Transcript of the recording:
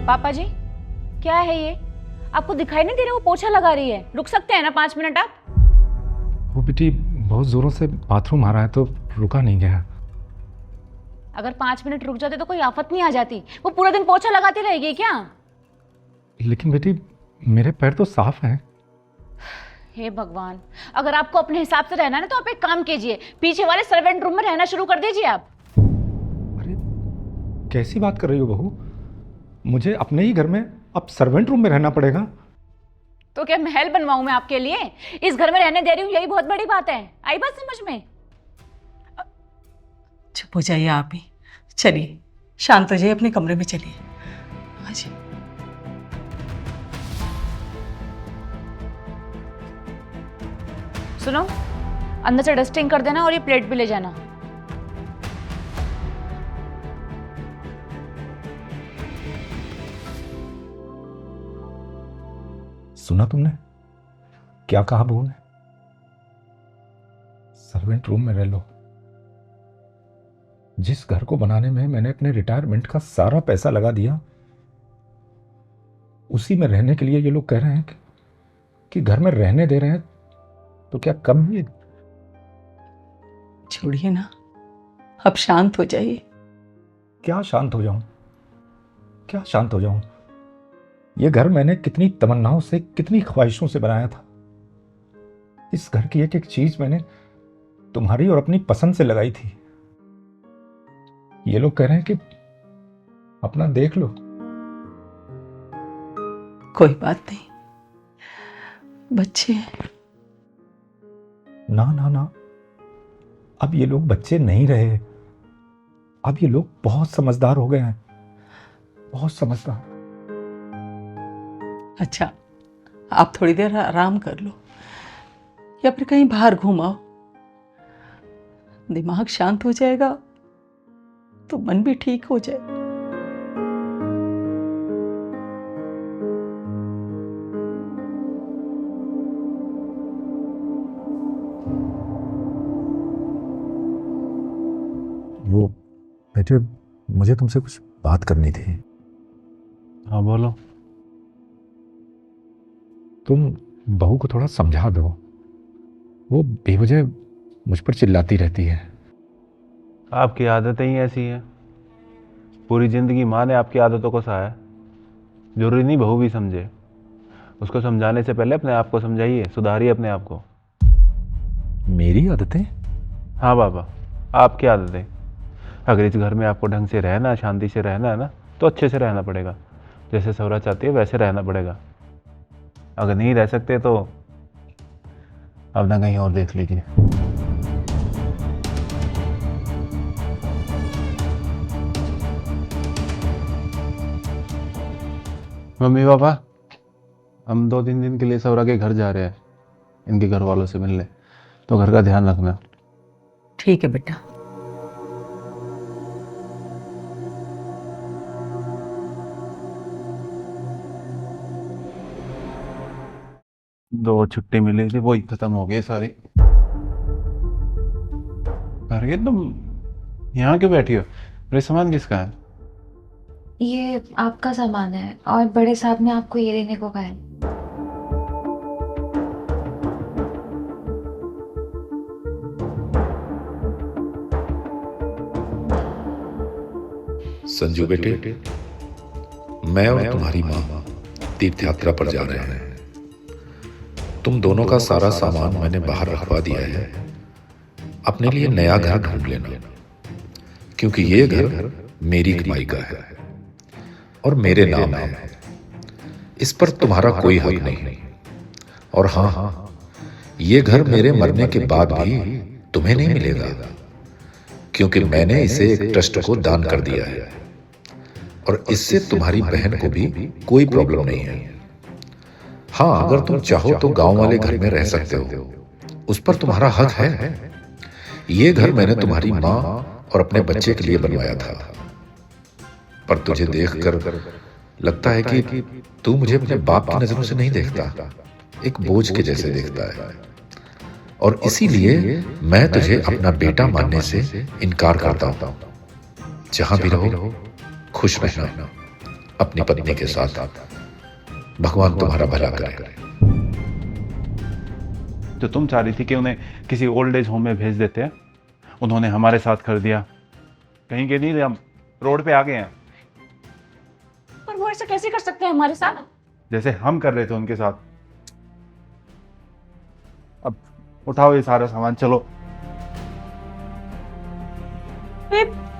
पापा जी, क्या है ये? आपको दिखाई नहीं दे रहा वो पोछा लगा रही है? रुक सकते हैं ना 5 मिनट आप? वो बेटी बहुत ज़ोरों से बाथरूम आ रहा है तो रुका नहीं गया। अगर 5 मिनट रुक जाते तो कोई आफत नहीं आ जाती। वो पूरा दिन पोछा लगाती रहेगी क्या? लेकिन बेटी मेरे पैर तो साफ हैं। हे भगवान, अगर आपको अपने हिसाब से रहना है ना तो आप एक काम कीजिए, पीछे वाले सर्वेंट रूम में रहना शुरू कर दीजिए आप। अरे कैसी बात कर रही हो बहू? मुझे अपने ही घर में अब सर्वेंट रूम में रहना पड़ेगा? तो क्या महल बनवाऊं मैं आपके लिए? इस घर में रहने दे रही हूँ, यही बहुत बड़ी बात है। आई बात समझ में? चुप हो जाइए आप ही। चलिए शांत हो जाइए, अपने कमरे में चलिए। हाँ जी। सुनो, अंदर से डस्टिंग कर देना और ये प्लेट भी ले जाना। सुना तुमने क्या कहा बहू ने? सर्वेंट रूम में रह लो। जिस घर को बनाने में मैंने अपने रिटायरमेंट का सारा पैसा लगा दिया, उसी में रहने के लिए ये लोग कह रहे हैं कि घर में रहने दे रहे हैं, तो क्या कम ये? छोड़िए ना, अब शांत हो जाइए। क्या शांत हो जाऊं? क्या शांत हो जाऊं? ये घर मैंने कितनी तमन्नाओं से, कितनी ख्वाहिशों से बनाया था। इस घर की एक एक चीज मैंने तुम्हारी और अपनी पसंद से लगाई थी। ये लोग कह रहे हैं कि अपना देख लो। कोई बात नहीं, बच्चे हैं। ना ना ना, अब ये लोग बच्चे नहीं रहे। अब ये लोग बहुत समझदार हो गए हैं, बहुत समझदार। अच्छा, आप थोड़ी देर आराम कर लो या फिर कहीं बाहर घूमाओ। दिमाग शांत हो जाएगा तो मन भी ठीक हो जाए। वो बेटे, मुझे तुमसे कुछ बात करनी थी। हाँ बोलो। तुम बहू को थोड़ा समझा दो, वो बेवजह मुझ पर चिल्लाती रहती है। आपकी आदतें ही ऐसी हैं। पूरी जिंदगी माँ ने आपकी आदतों को सहाया। जरूरी नहीं बहू भी समझे। उसको समझाने से पहले अपने आप को समझाइए, सुधारिए अपने आप को। मेरी आदतें? हाँ बाबा, आपकी आदतें। अगर इस घर में आपको ढंग से रहना, शांति से रहना है ना, तो अच्छे से रहना पड़ेगा। जैसे सौरा चाहती है वैसे रहना पड़ेगा। अगर नहीं रह सकते तो अपना कहीं और देख लीजिए। मम्मी पापा, हम 2-3 दिन के लिए सौरा के घर जा रहे हैं, इनके घर वालों से मिलने, तो घर का ध्यान रखना। ठीक है बेटा। दो छुट्टी मिली थी, वही खत्म हो गई सारी। अरे तुम यहाँ क्यों बैठी हो? मेरे सामान किसका है? ये आपका सामान है और बड़े साहब ने आपको ये देने को कहा है। संजू बेटे, मैं और तुम्हारी माँ तीर्थ यात्रा पर जा रहे हैं। तुम दोनों का सारा सामान मैंने बाहर रखवा दिया है। अपने लिए नया घर ढूंढ लेना, क्योंकि ये घर मेरी कमाई का है और मेरे नाम है। इस पर तुम्हारा कोई हक नहीं। और हाँ, ये घर मेरे मरने के बाद भी तुम्हें नहीं मिलेगा, क्योंकि मैंने इसे एक ट्रस्ट को दान कर दिया है और इससे तुम्हारी बहन को भी कोई प्रॉब्लम नहीं है। हाँ, अगर तुम चाहो तो गांव वाले घर में रह सकते हो, उस पर तुम्हारा हक है। ये घर मैंने तुम्हारी माँ और अपने बच्चे के लिए बनवाया था, पर तुझे देखकर लगता है कि तू मुझे अपने बाप की नजरों से नहीं देखता, एक बोझ के जैसे देखता है। और इसीलिए मैं तुझे अपना बेटा मानने से इनकार करता हूं। जहां भी रहो खुश रहना। अपनी पत्नी के साथ। भगवान तुम्हारा भला करे। तो तुम चाह रही थी कि उन्हें किसी ओल्ड एज होम में भेज देते हैं, उन्होंने हमारे साथ कर दिया। कहीं के नहीं, हम रोड पे आ गए हैं। पर वो ऐसा कैसे कर सकते हैं हमारे साथ? जैसे हम कर रहे थे उनके साथ। अब उठाओ ये सारा सामान, चलो। बाप